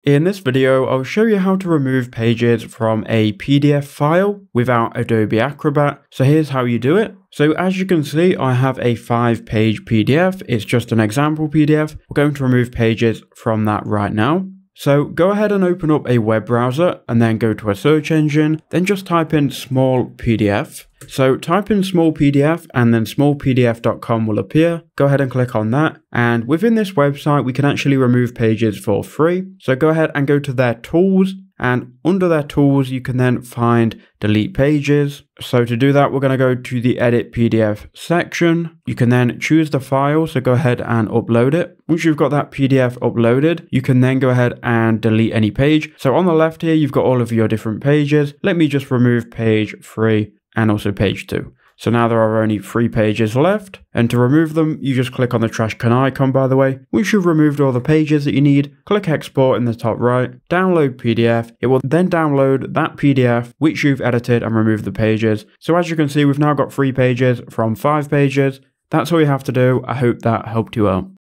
In this video, I'll show you how to remove pages from a PDF file without Adobe Acrobat. So here's how you do it. So as you can see, I have a 5-page PDF. It's just an example PDF. We're going to remove pages from that right now. So go ahead and open up a web browser and then go to a search engine, then just type in small PDF. So type in small PDF and then smallpdf.com will appear. Go ahead and click on that. And within this website, we can actually remove pages for free. So go ahead and go to their tools, and under their tools, you can then find delete pages. So to do that, we're going to go to the edit PDF section. You can then choose the file. So go ahead and upload it. Once you've got that PDF uploaded, you can then go ahead and delete any page. So on the left here, you've got all of your different pages. Let me just remove page 3 and also page 2. So now there are only 3 pages left, and to remove them, you just click on the trash can icon, by the way. Once you've removed all the pages that you need, click export in the top right, download PDF. It will then download that PDF which you've edited and removed the pages. So as you can see, we've now got 3 pages from 5 pages. That's all you have to do. I hope that helped you out.